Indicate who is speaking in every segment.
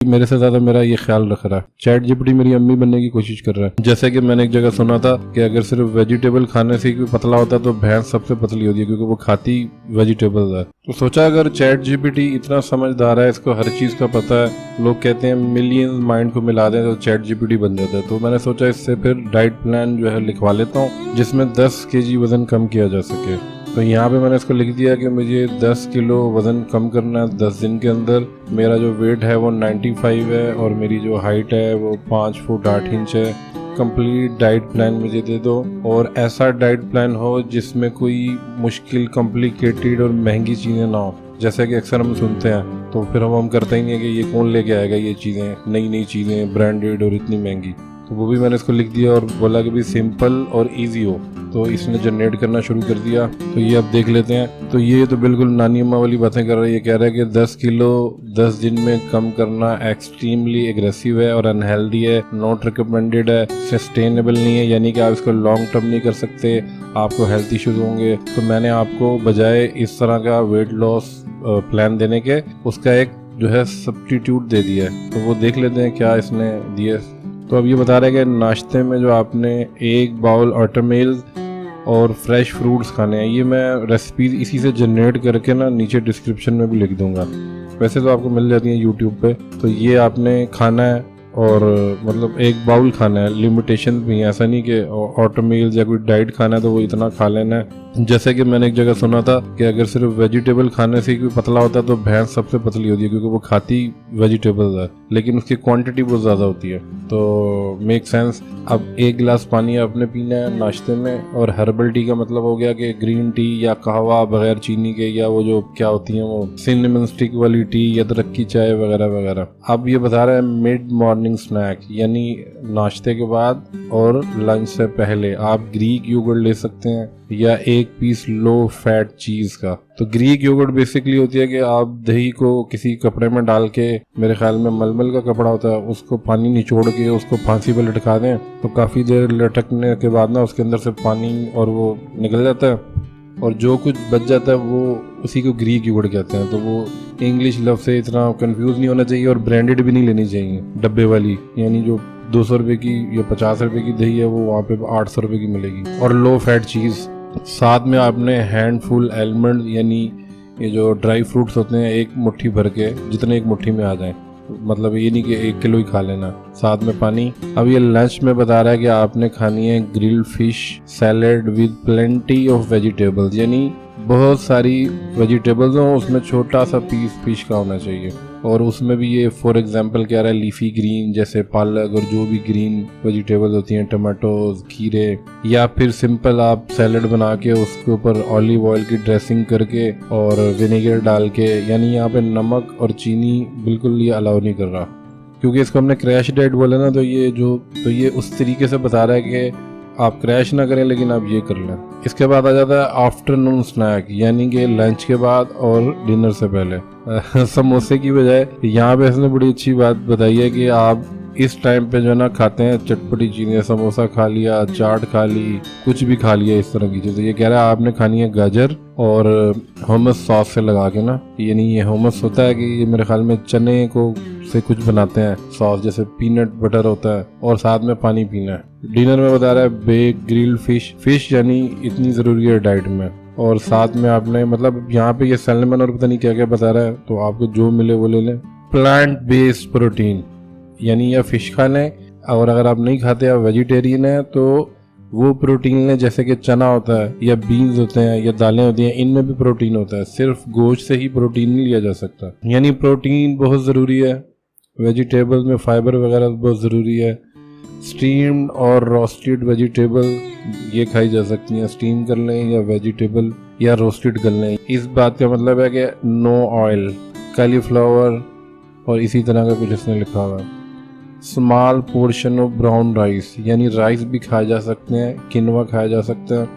Speaker 1: मेरे से ज्यादा मेरा ये ख्याल रख रहा है। चैट जीपीटी मेरी अम्मी बनने की कोशिश कर रहा है। जैसे कि मैंने एक जगह सुना था कि अगर सिर्फ वेजिटेबल खाने से कोई पतला होता है तो भैंस सबसे पतली होती है, क्योंकि वो खाती वेजिटेबल्स है। तो सोचा अगर चैट जीपीटी इतना समझदार है, इसको हर चीज का पता है, लोग कहते हैं मिलियंस माइंड को मिला दें तो चैट जीपीटी बन जाता है, तो मैंने सोचा इससे फिर डाइट प्लान जो है लिखवा लेता हूँ जिसमें 10 kg वजन कम किया जा सके। तो यहाँ पे मैंने इसको लिख दिया कि मुझे 10 किलो वजन कम करना है 10 दिन के अंदर। मेरा जो वेट है वो 95 है और मेरी जो हाइट है वो 5 फुट 8 इंच है। कंप्लीट डाइट प्लान मुझे दे दो, और ऐसा डाइट प्लान हो जिसमें कोई मुश्किल कॉम्प्लिकेटेड और महंगी चीज़ें ना हो। जैसे कि अक्सर हम सुनते हैं तो फिर हम करते ही नहीं है कि ये कौन लेके आएगा ये चीज़ें, नई नई चीज़ें ब्रांडेड और इतनी महंगी। तो वो भी मैंने इसको लिख दिया और बोला कि भी सिंपल और इजी हो। तो इसने जनरेट करना शुरू कर दिया। तो ये अब देख लेते हैं। तो ये तो बिल्कुल नानी अम्मा वाली बातें कर रहा है। ये कह रहा है कि 10 किलो 10 दिन में कम करना एक्सट्रीमली एग्रेसिव है और अनहेल्दी है, नॉट रिकमेंडेड है, सस्टेनेबल नहीं है, यानी कि आप इसको लॉन्ग टर्म नहीं कर सकते, आपको हेल्थ इश्यूज होंगे। तो मैंने आपको बजाय इस तरह का वेट लॉस प्लान देने के उसका एक जो है सब्स्टिट्यूट दे दिया है। तो वो देख लेते हैं क्या इसने दिया। तो अब ये बता रहे हैं कि नाश्ते में जो आपने 1 बाउल ओटमील और फ्रेश फ्रूट्स खाने हैं। ये मैं रेसिपीज इसी से जनरेट करके ना नीचे डिस्क्रिप्शन में भी लिख दूंगा। वैसे तो आपको मिल जाती हैं यूट्यूब पे। तो ये आपने खाना है और मतलब 1 बाउल खाना है, लिमिटेशन भी है, ऐसा नहीं कि ओटमील या कोई डाइट खाना है तो वो इतना खा लेना है। जैसे कि मैंने एक जगह सुना था कि अगर सिर्फ वेजिटेबल खाने से कोई पतला होता है तो भैंस सबसे पतली होती है, क्योंकि वो खाती वेजिटेबल्स है, लेकिन उसकी क्वांटिटी बहुत ज़्यादा होती है। तो मेक सेंस। अब 1 गिलास पानी आपने पीना है नाश्ते में, और हर्बल टी का मतलब हो गया कि ग्रीन टी या कहवा बगैर चीनी के, या वो जो क्या होती है वो सिनेमन स्टिक वाली टी या अदरक की चाय वगैरह वगैरह। अब ये बता रहा है मिड मॉर्निंग स्नैक, यानी नाश्ते के बाद और लंच से पहले आप ग्रीक योगर्ट ले सकते हैं या 1 पीस लो फैट चीज का। तो ग्रीक योगर्ट बेसिकली होती है कि आप दही को किसी कपड़े में डाल के, मेरे ख्याल में मलमल का कपड़ा होता है, उसको पानी निचोड़ के उसको फांसी पे लटका दें, तो काफी देर लटकने के बाद ना उसके अंदर से पानी और वो निकल जाता है, और जो कुछ बच जाता है वो उसी को ग्रीक योगर्ट कहते हैं। तो वो इंग्लिश लफ्ज से इतना कंफ्यूज नहीं होना चाहिए, और ब्रांडेड भी नहीं लेनी चाहिए डब्बे वाली, यानी जो 200 रुपए की या 50 रुपए की दही है वो वहाँ पे 800 रुपए की मिलेगी। और लो फैट चीज़ साथ में आपने हैंडफुल आलमंड, यानी ये जो ड्राई फ्रूट्स होते हैं, 1 मुट्ठी भर के, जितने 1 मुट्ठी में आ जाए, मतलब ये नहीं कि 1 किलो ही खा लेना, साथ में पानी। अब ये लंच में बता रहा है कि आपने खानी है grilled fish salad with plenty of vegetables, यानी बहुत सारी वेजिटेबल्स हो, उसमें छोटा सा पीस फिश का होना चाहिए। और उसमें भी ये फॉर एग्जांपल कह रहा है लीफी ग्रीन जैसे पालक और जो भी ग्रीन वेजिटेबल्स होती हैं, टमाटोज, खीरे, या फिर सिंपल आप सैलेड बना के उसके ऊपर ऑलिव ऑयल की ड्रेसिंग करके और विनेगर डाल के, यानी यहाँ पे नमक और चीनी बिल्कुल ये अलाउ नहीं कर रहा, क्योंकि इसको हमने क्रैश डाइट बोला ना। तो ये उस तरीके से बता रहा है कि आप क्रैश ना करें, लेकिन आप ये कर लें। इसके बाद आ जाता है आफ्टरनून स्नैक, यानी कि लंच के बाद और डिनर से पहले। समोसे की बजाय यहाँ पे इसने बड़ी अच्छी बात बताई है कि आप इस टाइम पे जो है ना खाते हैं चटपटी चीज़ें, समोसा खा लिया, चाट खा ली, कुछ भी खा लिया इस तरह की चीज़ें। ये कह रहा है आपने खानी है गाजर और hummus सॉस से लगा के ना, यानी ये hummus होता है कि ये मेरे ख्याल में चने को से कुछ बनाते हैं सॉस, जैसे पीनट बटर होता है, और साथ में पानी पीना है। डिनर में बता रहा है बेक ग्रिल्ड फिश यानी इतनी ज़रूरी है डाइट में, और साथ में आपने मतलब यहाँ पे ये सैल्मन और पता नहीं क्या क्या बता रहा है, तो आपको जो मिले वो ले लें। प्लांट बेस्ड प्रोटीन, यानी या फिश खा लें, और अगर आप नहीं खाते, आप वेजिटेरियन हैं, तो वो प्रोटीन लें, जैसे कि चना होता है या बीन्स होते हैं या दालें होती हैं, इनमें भी प्रोटीन होता है। सिर्फ गोश्त से ही प्रोटीन नहीं लिया जा सकता, यानी प्रोटीन बहुत ज़रूरी है। वेजिटेबल में फाइबर वगैरह बहुत ज़रूरी है। स्टीम्ड और रोस्टेड वेजिटेबल ये खाई जा सकती हैं, स्टीम कर लें या वेजिटेबल या रोस्टेड कर लें। इस बात का मतलब है कि नो ऑयल, कॉलीफ्लावर और इसी तरह का कुछ इसने लिखा हुआ है। Small portion of brown rice, यानी राइस भी खाए जा सकते हैं, किनवा खाया जा सकता है।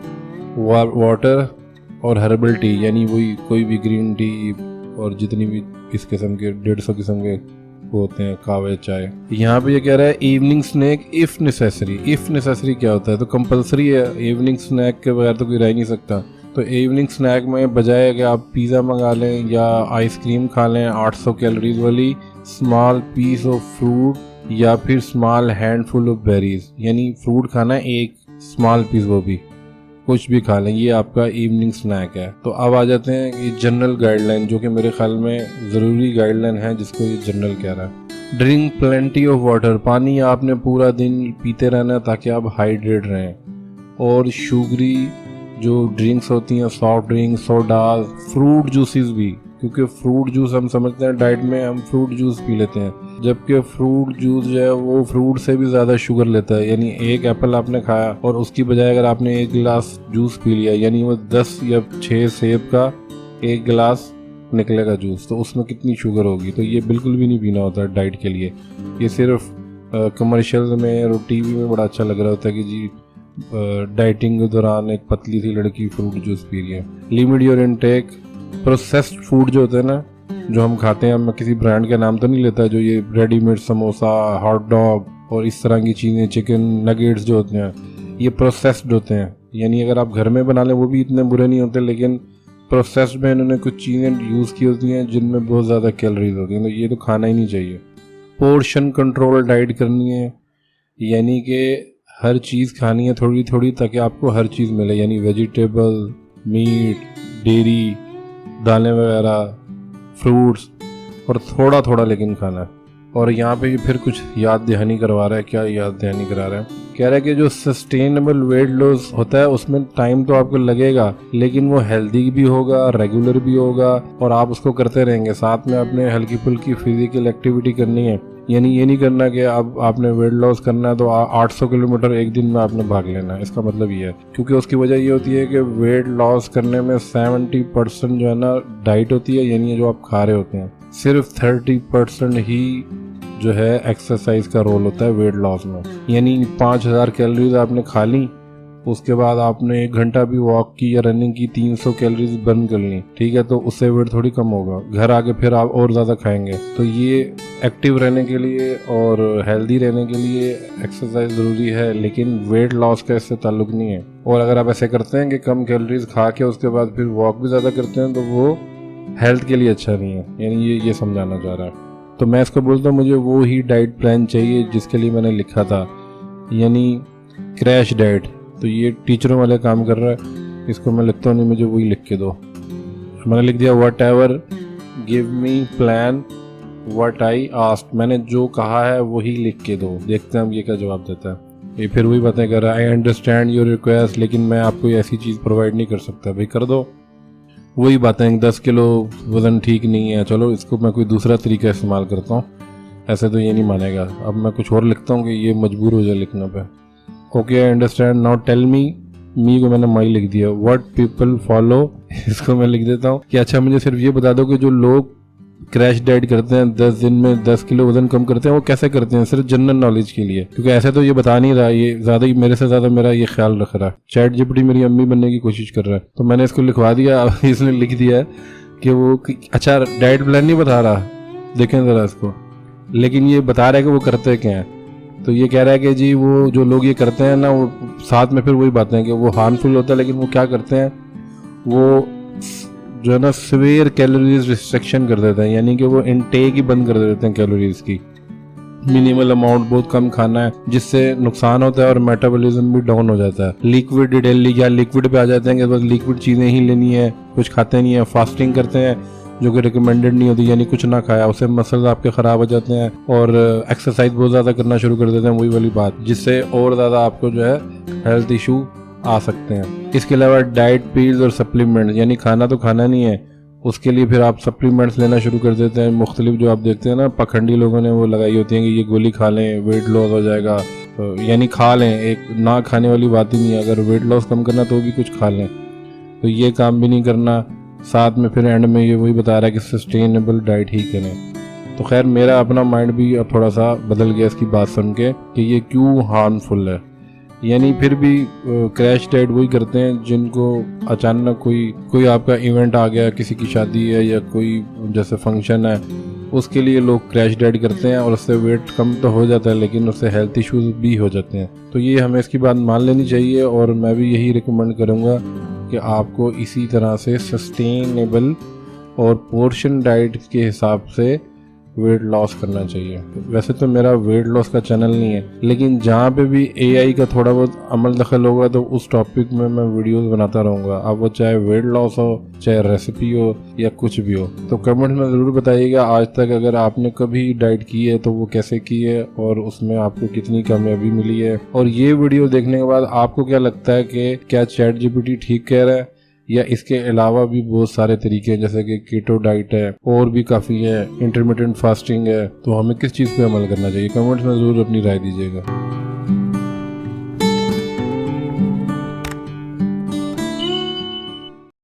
Speaker 1: वाटर और हर्बल टी, यानी वही कोई भी ग्रीन टी और जितनी भी इस किस्म के 150 किस्म के होते हैं, कावे, चाय। यहाँ पे ये कह रहा है evening snack if necessary. If necessary क्या होता है? तो कंपलसरी है, इवनिंग स्नैक के बगैर तो कोई रह नहीं सकता। तो इवनिंग स्नैक में बजाय कि आप पिज़्ज़ा मंगा लें या आइसक्रीम खा लें 800 कैलोरीज वाली, स्मॉल पीस ऑफ फ्रूट या फिर स्मॉल हैंडफुल ऑफ बेरीज, यानी फ्रूट खाना एक स्मॉल पीस, वो भी कुछ भी खा लें, ये आपका इवनिंग स्नैक है। तो अब आ जाते हैं ये जनरल गाइडलाइन, जो कि मेरे ख्याल में ज़रूरी गाइडलाइन है जिसको ये जनरल कह रहा है। ड्रिंक प्लेंटी ऑफ वाटर, पानी आपने पूरा दिन पीते रहना ताकि आप हाइड्रेट रहें। और शुगरी जो ड्रिंक्स होती हैं, soft drink, sodas, fruit juices भी, क्योंकि फ्रूट जूस हम समझते हैं डाइट में हम फ्रूट जूस पी लेते हैं, जबकि फ्रूट जूस जो है वो फ्रूट से भी ज़्यादा शुगर लेता है। यानी एक एप्पल आपने खाया और उसकी बजाय अगर आपने एक गिलास जूस पी लिया, यानी वो 10 या 6 सेब का एक गिलास निकलेगा जूस, तो उसमें कितनी शुगर होगी। तो ये बिल्कुल भी नहीं पीना होता डाइट के लिए। ये सिर्फ कमर्शियल में और टीवी में बड़ा अच्छा लग रहा होता है कि जी डाइटिंग के दौरान एक पतली सी लड़की फ्रूट जूस पी रही है। Limit your intake. Processed food जो होते हैं ना, जो हम खाते हैं, मैं किसी ब्रांड का नाम तो नहीं लेता, जो ये रेडीमेड समोसा, हॉट डॉग और इस तरह की चीज़ें, चिकन नगेट्स जो होते हैं, ये प्रोसेस्ड होते हैं। यानी अगर आप घर में बना लें वो भी इतने बुरे नहीं होते, लेकिन प्रोसेस्ड में इन्होंने कुछ चीज़ें यूज़ की होती हैं जिनमें बहुत ज़्यादा कैलोरीज होती हैं, तो ये तो खाना ही नहीं चाहिए। पोर्शन कंट्रोल डाइट करनी है, यानी कि हर चीज़ खानी है थोड़ी थोड़ी ताकि आपको हर चीज़ मिले, यानी वेजिटेबल, मीट, डेयरी, दालें वगैरह, फ्रूट्स, और थोड़ा थोड़ा लेकिन खाना है। और यहाँ पे फिर कुछ याद दहानी करवा रहा है। क्या याद दहानी करा रहा है? कह रहा है कि जो सस्टेनेबल वेट लॉस होता है उसमें टाइम तो आपको लगेगा, लेकिन वो हेल्दी भी होगा, रेगुलर भी होगा, और आप उसको करते रहेंगे। साथ में आपने हल्की फुल्की फिजिकल एक्टिविटी करनी है। यानी ये नहीं करना कि अब आपने वेट लॉस करना है तो 800 किलोमीटर एक दिन में आपने भाग लेना है, इसका मतलब ये है। क्योंकि उसकी वजह ये होती है कि वेट लॉस करने में 70% जो है ना डाइट होती है, यानी जो आप खा रहे होते हैं। सिर्फ 30% ही जो है एक्सरसाइज का रोल होता है वेट लॉस में। यानी 5000 कैलोरीज आपने खा ली, उसके बाद आपने 1 घंटा भी वॉक की या रनिंग की, 300 कैलोरीज बर्न कर ली, ठीक है, तो उससे वेट थोड़ी कम होगा। घर आके फिर आप और ज़्यादा खाएंगे। तो ये एक्टिव रहने के लिए और हेल्दी रहने के लिए एक्सरसाइज ज़रूरी है, लेकिन वेट लॉस का इससे ताल्लुक नहीं है। और अगर आप ऐसे करते हैं कि कम कैलोरीज खा के उसके बाद फिर वॉक भी ज़्यादा करते हैं, तो वो हेल्थ के लिए अच्छा नहीं है। यानी ये समझाना चाह रहा है। तो मैं इसको बोलता हूँ मुझे वो ही डाइट प्लान चाहिए जिसके लिए मैंने लिखा था, यानी क्रैश डाइट। तो ये टीचरों वाले काम कर रहा है, इसको मैं लिखता हूँ नहीं, मुझे वही लिख के दो। मैंने लिख दिया what ever give me plan what I asked, मैंने जो कहा है वही लिख के दो। देखते हैं हम ये क्या जवाब देता है। ये फिर वही बातें कर रहा है, आई अंडरस्टैंड योर रिक्वेस्ट, लेकिन मैं आपको ऐसी चीज़ प्रोवाइड नहीं कर सकता। भाई कर दो। वही बातें, 10 किलो वज़न ठीक नहीं है, चलो इसको मैं कोई दूसरा तरीका इस्तेमाल करता हूँ, ऐसे तो ये नहीं मानेगा। अब मैं कुछ और लिखता हूँ कि ये मजबूर हो जाए लिखने पे। Okay I understand, now tell me को मैंने माई लिख दिया, व्हाट पीपल फॉलो, इसको मैं लिख देता हूँ कि अच्छा मुझे सिर्फ ये बता दो कि जो लोग क्रैश डाइट करते हैं, 10 दिन में 10 किलो वजन कम करते हैं, वो कैसे करते हैं, सिर्फ जनरल नॉलेज के लिए, क्योंकि ऐसे तो ये बता नहीं रहा, ये ज्यादा ही मेरे से ज्यादा मेरा ये ख्याल रख रहा है। चैट जीपीटी मेरी अम्मी बनने की कोशिश कर रहा है, तो मैंने इसको लिखवा दिया। इसने लिख दिया है कि वो अच्छा डाइट प्लान नहीं बता रहा, देखें जरा इसको, लेकिन ये बता रहा है कि वो करते क्या है। तो ये कह रहा है कि जी वो जो लोग ये करते हैं ना, वो साथ में फिर वही बातें हैं कि वो हार्मफुल होता है, लेकिन वो क्या करते हैं, वो जो है ना सीवियर कैलोरीज रिस्ट्रिक्शन कर देते हैं, यानी कि वो इनटेक ही बंद कर देते हैं कैलोरीज की। मिनिमल अमाउंट, बहुत कम खाना है, जिससे नुकसान होता है और मेटाबॉलिज्म भी डाउन हो जाता है। लिक्विड डेली, या लिक्विड पे आ जाते हैं कि बस लिक्विड चीज़ें ही लेनी है, कुछ खाते नहीं है। फास्टिंग करते हैं जो कि रिकमेंडेड नहीं होती, यानी कुछ ना खाया, उससे मसल्स आपके ख़राब हो जाते हैं। और एक्सरसाइज बहुत ज़्यादा करना शुरू कर देते हैं, वही वाली बात, जिससे और ज़्यादा आपको जो है हेल्थ इशू आ सकते हैं। इसके अलावा डाइट पील्स और सप्लीमेंट, यानी खाना तो खाना नहीं है, उसके लिए फिर आप सप्लीमेंट्स लेना शुरू कर देते हैं। मुख्तलिफ जो आप देखते हैं ना, पखंडी लोगों ने वो लगाई होती हैं कि ये गोली खा लें वेट लॉस हो जाएगा, यानी खा लें, एक ना खाने वाली बात ही नहीं है। अगर वेट लॉस कम करना तो भी कुछ खा लें, तो ये काम भी नहीं करना। साथ में फिर एंड में ये वही बता रहा है कि सस्टेनेबल डाइट ही करें। तो खैर मेरा अपना माइंड भी अब थोड़ा सा बदल गया इसकी बात सुन के कि ये क्यों हार्मफुल है। यानी फिर भी क्रैश डाइट वही करते हैं जिनको अचानक कोई आपका इवेंट आ गया, किसी की शादी है या कोई जैसे फंक्शन है, उसके लिए लोग क्रैश डाइट करते हैं और उससे वेट कम तो हो जाता है, लेकिन उससे हेल्थ इश्यूज भी हो जाते हैं। तो ये हमें इसकी बात मान लेनी चाहिए, और मैं भी यही रिकमेंड करूँगा कि आपको इसी तरह से सस्टेनेबल और पोर्शन डाइट के हिसाब से वेट लॉस करना चाहिए। वैसे तो मेरा वेट लॉस का चैनल नहीं है, लेकिन जहाँ पे भी एआई का थोड़ा बहुत अमल दखल होगा तो उस टॉपिक में मैं वीडियोस बनाता रहूँगा। अब वो चाहे वेट लॉस हो, चाहे रेसिपी हो या कुछ भी हो। तो कमेंट में ज़रूर बताइएगा आज तक अगर आपने कभी डाइट की है तो वो कैसे की है और उसमें आपको कितनी कामयाबी मिली है। और ये वीडियो देखने के बाद आपको क्या लगता है कि क्या चैट जीपीटी ठीक कह रहा है या इसके अलावा भी बहुत सारे तरीके हैं, जैसे कि कीटो डाइट है और भी काफ़ी है, इंटरमिटेंट फास्टिंग है। तो हमें किस चीज़ पे अमल करना चाहिए? कमेंट्स में ज़रूर अपनी राय दीजिएगा।